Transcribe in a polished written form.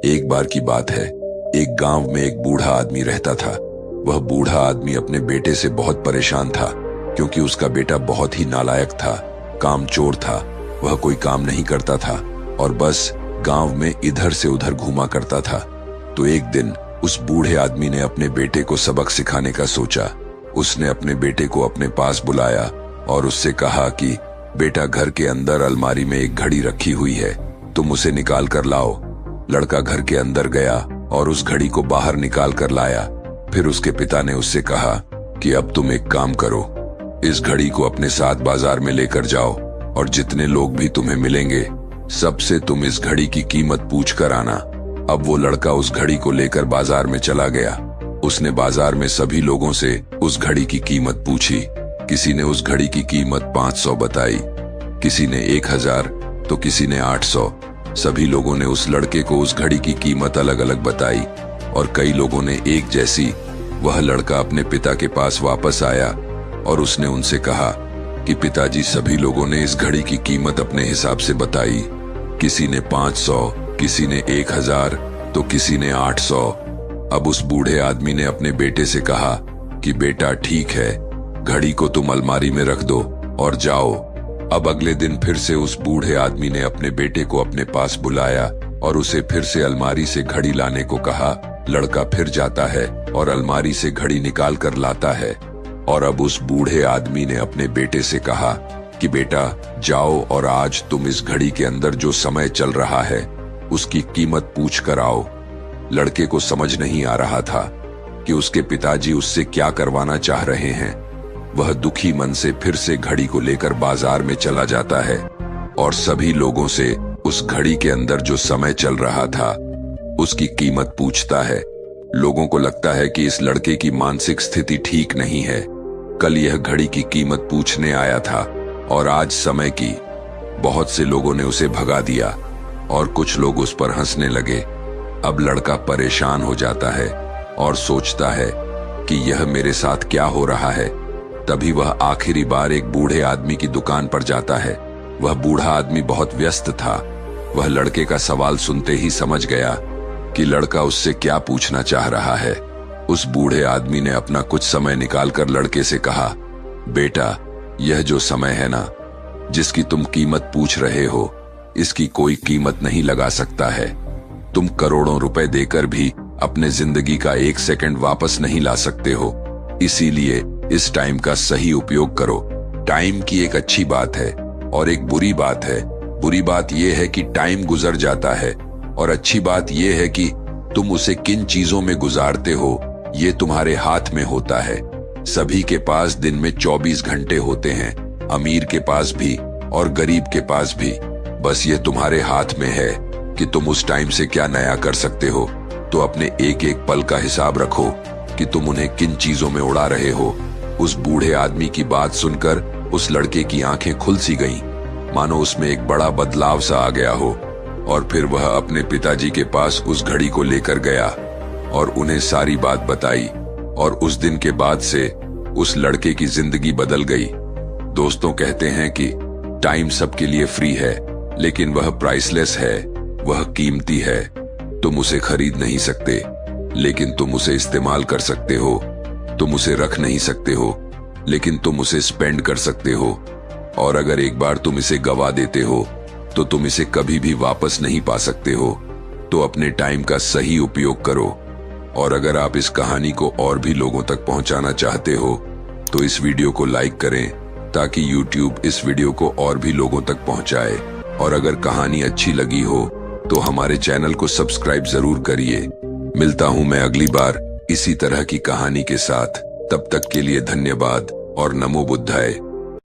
एक बार की बात है, एक गांव में एक बूढ़ा आदमी रहता था। वह बूढ़ा आदमी अपने बेटे से बहुत परेशान था, क्योंकि उसका बेटा बहुत ही नालायक था, कामचोर था। वह कोई काम नहीं करता था और बस गांव में इधर से उधर घूमा करता था। तो एक दिन उस बूढ़े आदमी ने अपने बेटे को सबक सिखाने का सोचा। उसने अपने बेटे को अपने पास बुलाया और उससे कहा कि बेटा, घर के अंदर अलमारी में एक घड़ी रखी हुई है, तुम उसे निकाल कर लाओ। लड़का घर के अंदर गया और उस घड़ी को बाहर निकाल कर लाया। फिर उसके पिता ने उससे कहा कि अब तुम एक काम करो, इस घड़ी को अपने साथ बाजार में लेकर जाओ और जितने लोग भी तुम्हें मिलेंगे सबसे तुम इस घड़ी की कीमत पूछ कर आना। अब वो लड़का उस घड़ी को लेकर बाजार में चला गया। उसने बाजार में सभी लोगों से उस घड़ी की कीमत पूछी। किसी ने उस घड़ी की कीमत 500 बताई, किसी ने 1000 तो किसी ने 800। सभी लोगों ने उस लड़के को उस घड़ी की कीमत अलग अलग बताई और कई लोगों ने एक जैसी। वह लड़का अपने पिता के पास वापस आया और उसने उनसे कहा कि पिताजी, सभी लोगों ने इस घड़ी की कीमत अपने हिसाब से बताई। किसी ने 500, किसी ने 1000 तो किसी ने 800। अब उस बूढ़े आदमी ने अपने बेटे से कहा कि बेटा, ठीक है, घड़ी को तुम अलमारी में रख दो और जाओ। अब अगले दिन फिर से उस बूढ़े आदमी ने अपने बेटे को अपने पास बुलाया और उसे फिर से अलमारी से घड़ी लाने को कहा। लड़का फिर जाता है और अलमारी से घड़ी निकाल कर लाता है। और अब उस बूढ़े आदमी ने अपने बेटे से कहा कि बेटा, जाओ और आज तुम इस घड़ी के अंदर जो समय चल रहा है उसकी कीमत पूछ कर आओ। लड़के को समझ नहीं आ रहा था कि उसके पिताजी उससे क्या करवाना चाह रहे हैं। वह दुखी मन से फिर से घड़ी को लेकर बाजार में चला जाता है और सभी लोगों से उस घड़ी के अंदर जो समय चल रहा था उसकी कीमत पूछता है। लोगों को लगता है कि इस लड़के की मानसिक स्थिति ठीक नहीं है। कल यह घड़ी की कीमत पूछने आया था और आज समय की। बहुत से लोगों ने उसे भगा दिया और कुछ लोग उस पर हंसने लगे। अब लड़का परेशान हो जाता है और सोचता है कि यह मेरे साथ क्या हो रहा है। तभी वह आखिरी बार एक बूढ़े आदमी की दुकान पर जाता है। वह बूढ़ा आदमी बहुत व्यस्त था। वह लड़के का सवाल सुनते ही समझ गया कि लड़का उससे क्या पूछना चाह रहा है। उस बूढ़े आदमी ने अपना कुछ समय निकालकर लड़के से कहा, बेटा, यह जो समय है ना, जिसकी तुम कीमत पूछ रहे हो, इसकी कोई कीमत नहीं लगा सकता है। तुम करोड़ों रुपए देकर भी अपने जिंदगी का 1 सेकंड वापस नहीं ला सकते हो। इसीलिए इस टाइम का सही उपयोग करो। टाइम की एक अच्छी बात है और एक बुरी बात है। बुरी बात यह है कि टाइम गुजर जाता है और अच्छी बात यह है कि तुम उसे किन चीजों में गुजारते हो ये तुम्हारे हाथ में होता है। सभी के पास दिन में 24 घंटे होते हैं, अमीर के पास भी और गरीब के पास भी। बस ये तुम्हारे हाथ में है कि तुम उस टाइम से क्या नया कर सकते हो। तो अपने एक एक पल का हिसाब रखो कि तुम उन्हें किन चीजों में उड़ा रहे हो। उस बूढ़े आदमी की बात सुनकर उस लड़के की आंखें खुल सी गईं, मानो उसमें एक बड़ा बदलाव सा आ गया हो। और फिर वह अपने पिताजी के पास उस घड़ी को लेकर गया और उन्हें सारी बात बताई। और उस दिन के बाद से उस लड़के की जिंदगी बदल गई। दोस्तों कहते हैं कि टाइम सबके लिए फ्री है, लेकिन वह प्राइसलेस है, वह कीमती है। तुम उसे खरीद नहीं सकते, लेकिन तुम उसे इस्तेमाल कर सकते हो। तुम उसे रख नहीं सकते हो, लेकिन तुम उसे स्पेंड कर सकते हो। और अगर एक बार तुम इसे गवा देते हो तो तुम इसे कभी भी वापस नहीं पा सकते हो। तो अपने टाइम का सही उपयोग करो। और अगर आप इस कहानी को और भी लोगों तक पहुंचाना चाहते हो तो इस वीडियो को लाइक करें, ताकि YouTube इस वीडियो को और भी लोगों तक पहुंचाए। और अगर कहानी अच्छी लगी हो तो हमारे चैनल को सब्सक्राइब जरूर करिए। मिलता हूं मैं अगली बार इसी तरह की कहानी के साथ। तब तक के लिए धन्यवाद और नमो बुद्धाय।